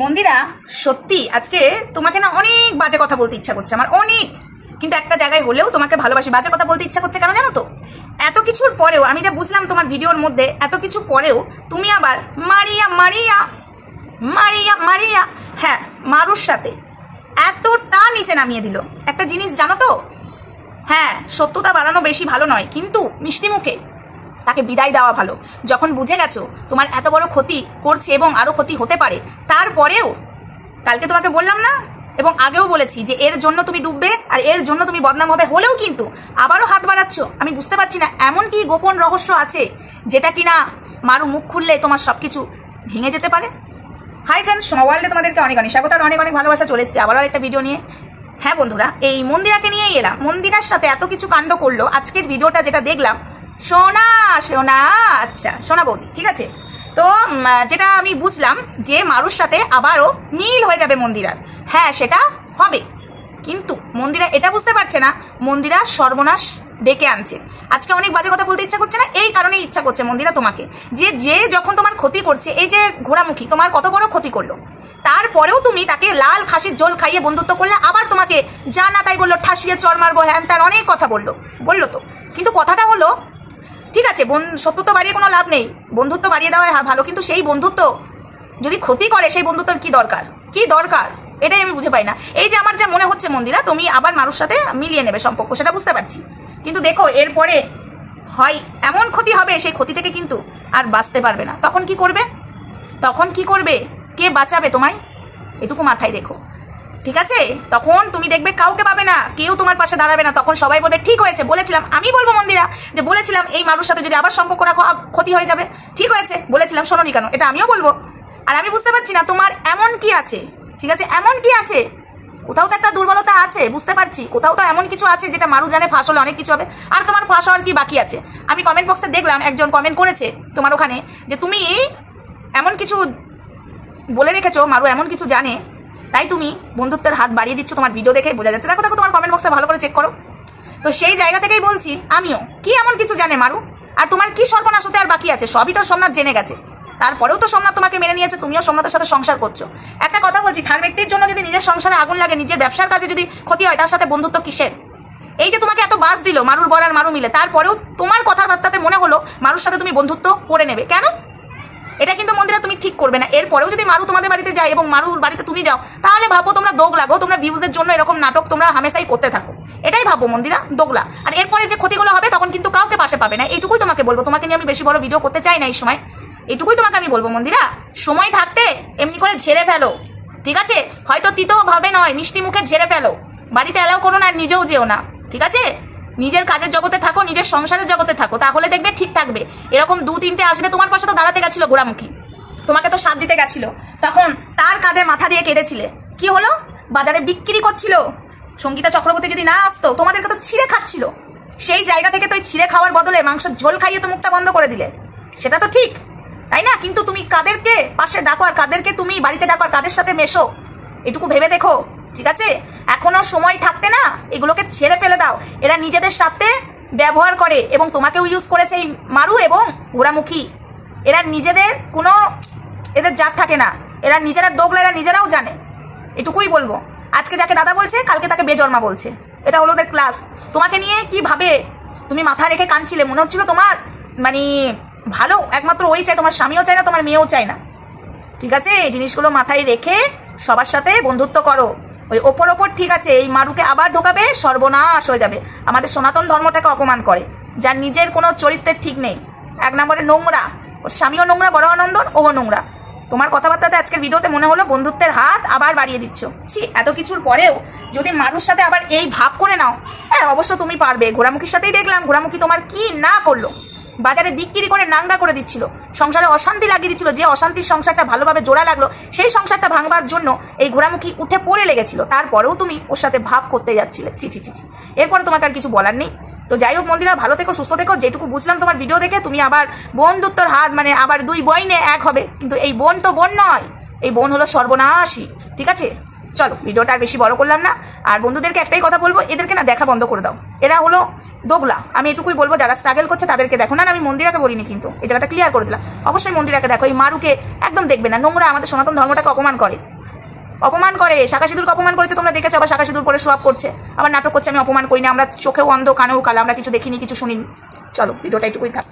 মন্দিরা সত্যি আজকে তোমাকে না অনেক বাজে কথা বলতে ইচ্ছা করছে আমার, অনেক। কিন্তু একটা জায়গায় হলেও তোমাকে ভালোবাসি, বাজে কথা বলতে ইচ্ছা করছে কেন জানো তো? এত কিছুর পরেও আমি যা বুঝলাম তোমার ভিডিওর মধ্যে, এত কিছু পরেও তুমি আবার মারিয়া মারিয়া মারিয়া মারিয়া হ্যাঁ মারুর সাথে এতটা নিচে নামিয়ে দিল। একটা জিনিস জানো তো, হ্যাঁ সত্যতা বাড়ানো বেশি ভালো নয়, কিন্তু মিষ্টি মুখে তাকে বিদায় দেওয়া ভালো। যখন বুঝে গেছো তোমার এত বড় ক্ষতি করছে এবং আরও ক্ষতি হতে পারে, তারপরেও কালকে তোমাকে বললাম না এবং আগেও বলেছি যে এর জন্য তুমি ডুববে আর এর জন্য তুমি বদনাম হবে, হলেও কিন্তু আবারও হাত বাড়াচ্ছ। আমি বুঝতে পারছি না এমন কি গোপন রহস্য আছে যেটা কিনা মারু মুখ খুললে তোমার সব কিছু ভেঙে যেতে পারে। হাই ফ্রেন্ডস, সোমা ওয়ার্ল্ডে তোমাদেরকে অনেক অনেক স্বাগত আর অনেক অনেক ভালোবাসা। চলে এসেছি আবারও একটা ভিডিও নিয়ে। হ্যাঁ বন্ধুরা, এই মন্দিরাকে নিয়েই এলাম। মন্দিরার সাথে এত কিছু কাণ্ড করলো, আজকের ভিডিওটা যেটা দেখলাম, সোনা সোনা আচ্ছা সোনা বৌদি, ঠিক আছে। তো যেটা আমি বুঝলাম যে মারুর সাথে আবারও মিল হয়ে যাবে মন্দিরার। হ্যাঁ সেটা হবে, কিন্তু মন্দিরা এটা বুঝতে পারছে না মন্দিরা সর্বনাশ ডেকে আনছে। আজকে অনেক বাজে কথা বলতে ইচ্ছা করছে না, এই কারণেই ইচ্ছা করছে মন্দিরা তোমাকে, যে যখন তোমার ক্ষতি করছে, এই যে ঘোড়ামুখী তোমার কত বড় ক্ষতি করলো, তারপরেও তুমি তাকে লাল খাসির জল খাইয়ে বন্ধুত্ব করলে, আবার তোমাকে যা না তাই বললো, ঠাসিয়ে চর মারবো, হ্যান ত্যান অনেক কথা বললো তো। কিন্তু কথাটা হলো ঠিক আছে, শত্রুত্ব বাড়িয়ে কোনো লাভ নেই, বন্ধুত্ব বাড়িয়ে দেওয়া ভালো, কিন্তু সেই বন্ধুত্ব যদি ক্ষতি করে সেই বন্ধুত্বের কি দরকার এটাই আমি বুঝে পাই না। এই যে আমার যা মনে হচ্ছে মন্দিরা তুমি আবার মারুর সাথে মিলিয়ে নেবে সম্পর্ক, সেটা বুঝতে পারছি, কিন্তু দেখো এরপরে হয় এমন ক্ষতি হবে সেই ক্ষতি থেকে কিন্তু আর বাঁচতে পারবে না। তখন কি করবে কে বাঁচাবে তোমায়? এটুকু মাথায় রেখো, ঠিক আছে? তখন তুমি দেখবে কাউকে পাবে না, কেউ তোমার পাশে দাঁড়াবে না। তখন সবাই বলবে ঠিক হয়েছে, বলেছিলাম। আমি বলবো মন্দিরা যে বলেছিলাম এই মারুর সাথে যদি আবার সম্পর্ক রাখো ক্ষতি হয়ে যাবে, ঠিক হয়েছে বলেছিলাম, শোনোনি কেন? এটা আমিও বলবো। আর আমি বুঝতে পারছি না তোমার এমন কি আছে, ঠিক আছে? এমন কি আছে? কোথাও তো একটা দুর্বলতা আছে, বুঝতে পারছি। কোথাও তো এমন কিছু আছে যেটা মারু জানে ফাঁস হলে অনেক কিছু হবে, আর তোমার ফাঁস হওয়ার কি বাকি আছে? আমি কমেন্ট বক্সে দেখলাম একজন কমেন্ট করেছে তোমার ওখানে যে তুমি এমন কিছু বলে রেখেছো, মারু এমন কিছু জানে, তাই তুমি বন্ধুত্বের হাত বাড়িয়ে দিচ্ছ। তোমার ভিডিও দেখে বোঝা যাচ্ছে। দেখো তোমার কমেন্ট বক্সে ভালো করে চেক করো। তো সেই জায়গা থেকেই বলছি আমিও, কি এমন কিছু জানে মারু? আর তোমার কি সর্বনাশ হতে আর বাকি আছে? সবই তো সোমনাথ জেনে গেছে, তারপরেও তো সোমনাথ তোমাকে মেনে নিয়েছে, তুমিও সোমনাথের সাথে সংসার করছো। একটা কথা বলছি, থার্ড ব্যক্তির জন্য যদি নিজের সংসারে আগুন লাগে, নিজের ব্যবসার কাজে যদি ক্ষতি হয়, তার সাথে বন্ধুত্ব কিসের? এই যে তোমাকে এত বাস দিল মারুর বর আর মারু মিলে, তারপরেও তোমার কথাবার্তাতে মনে হলো মারুর সাথে তুমি বন্ধুত্ব করে নেবে। কেন? এটা কিন্তু মন্দিরা তুমি ঠিক করবে না। এরপরেও যদি মারু তোমাদের বাড়িতে যায় এবং মারুর বাড়িতে তুমি যাও, তাহলে ভাবো তোমরা দোগ লাগো, তোমরা ভিউজের জন্য এরকম নাটক তোমরা হামেশাই করতে থাকো। এটাই ভাবো মন্দিরা, দোগলা। আর এরপরে যে ক্ষতিগুলো হবে তখন কিন্তু কাউকে পাশে পাবে না। এইটুকুই তোমাকে বলবো। তোমাকে নিয়ে আমি বেশি বড় ভিডিও করতে চাই না এই সময়। এইটুকুই তোমাকে আমি বলবো মন্দিরা, সময় থাকতে এমনি করে ঝেড়ে ফেলো, ঠিক আছে? হয়তো তিতো ভাবে নয়, মিষ্টি মুখে ঝেড়ে ফেলো। বাড়িতে এলাও করো না আর নিজেও যেও না, ঠিক আছে? নিজের কাজের জগতে থাকো, নিজের সংসারের জগতে থাকো, তাহলে দেখবে ঠিক থাকবে। এরকম 2-3টে আসবে তোমার পাশে, তো দাঁড়াতে গেছিল ঘোড়ামুখী, তোমাকে তো সাথ দিতে গেছিল, তখন তার কাঁধে মাথা দিয়ে কেঁদেছিলে। কি হলো? বাজারে বিক্রি করছিল। সঙ্গীতা চক্রবর্তী যদি না আসতো তোমাদেরকে তো ছিঁড়ে খাচ্ছিল। সেই জায়গা থেকে তো ছিঁড়ে খাওয়ার বদলে মাংসের ঝোল খাইয়ে তো মুখটা বন্ধ করে দিলে, সেটা তো ঠিক, তাই না? কিন্তু তুমি কাদেরকে পাশে ডাকো আর কাদেরকে তুমি বাড়িতে ডাকো আর কাদের সাথে মেশো, এটুকু ভেবে দেখো, ঠিক আছে? এখনো সময় থাকতে না এগুলোকে ছেড়ে ফেলে দাও। এরা নিজেদের সাথে ব্যবহার করে এবং তোমাকেও ইউজ করেছে এই মারু এবং ঘোড়ামুখী। এরা নিজেদের কোনো এদের জাত থাকে না, এরা নিজেরা দোগলা, এরা নিজেরাও জানে। এটুকুই বলবো। আজকে যাকে দাদা বলছে কালকে তাকে বেজন্মা বলছে, এটা হলো ওদের ক্লাস। তোমাকে নিয়ে কিভাবে তুমি মাথা রেখে কাঁদছিলে, মনে হচ্ছিল তোমার মানে ভালো একমাত্র ওই চাই, তোমার স্বামীও চায় না, তোমার মেয়েও চায় না, ঠিক আছে? এই জিনিসগুলো মাথায় রেখে সবার সাথে বন্ধুত্ব করো। ওই ওপর ঠিক আছে, এই মারুকে আবার ঢোকাবে, সর্বনাশ হয়ে যাবে। আমাদের সনাতন ধর্মটাকে অপমান করে, যার নিজের কোনো চরিত্রের ঠিক নেই, 1 নম্বরে নোংরা, ওর স্বামীও নোংরা, বড় আনন্দন ও নোংরা। তোমার কথাবার্তাতে আজকের ভিডিওতে মনে হলো বন্ধুত্বের হাত আবার বাড়িয়ে দিচ্ছ। এত কিছুর পরেও যদি মারুর সাথে আবার এই ভাব করে নাও, হ্যাঁ অবশ্য তুমি পারবে। ঘোড়ামুখীর সাথেই দেখলাম ঘোড়ামুখী তোমার কি না করলো, বাজারে বিক্রি করে নাঙ্গা করে দিচ্ছিল, সংসারে অশান্তি লাগিয়ে দিচ্ছিল। যে অশান্তির সংসারটা ভালোভাবে জোড়া লাগলো, সেই সংসারটা ভাঙবার জন্য এই ঘোড়ামুখী উঠে পড়ে লেগেছিল, তারপরেও তুমি ওর সাথে ভাব করতে যাচ্ছিলে। ছি। এরপরে তোমাকে আর কিছু বলার নেই। তো যাই হোক মন্দিরা, ভালো থেকো, সুস্থ থেকো। যেটুকু বুঝলাম তোমার ভিডিও দেখে, তুমি আবার বন্ধুত্বর হাত মানে আবার 2 বইনে এক হবে, কিন্তু এই বোন তো বোন নয়, এই বোন হলো সর্বনাশী, ঠিক আছে? চলো ভিডিওটা আর বেশি বড় করলাম না। আর বন্ধুদেরকে একটাই কথা বলবো, এদেরকে না দেখা বন্ধ করে দাও। এরা হলো দোগলা। আমি এটুকুই বলবো, যারা স্ট্রাগল করছে তাদেরকে দেখো। না আমি মন্দিরাকে বলিনি, কিন্তু এই জায়গাটা ক্লিয়ার করে দিলাম। অবশ্যই মন্দিরাকে দেখো, এই মারুকে একদম দেখবে না। নোংরা, আমাদের সনাতন ধর্মটাকে অপমান করে, অপমান করে। শাঁখা সিঁদুরকে অপমান করেছে, তোমরা দেখেছো। আবার শাঁখা সিঁদুর পরে শো আপ করছে, আবার নাটক করছে আমি অপমান করি না। আমরা চোখেও অন্ধ, কানেও কালা, আমরা কিছু দেখিনি, কিছু শুনিনি। চলো, ভিডিওটা এটুকুই থাক।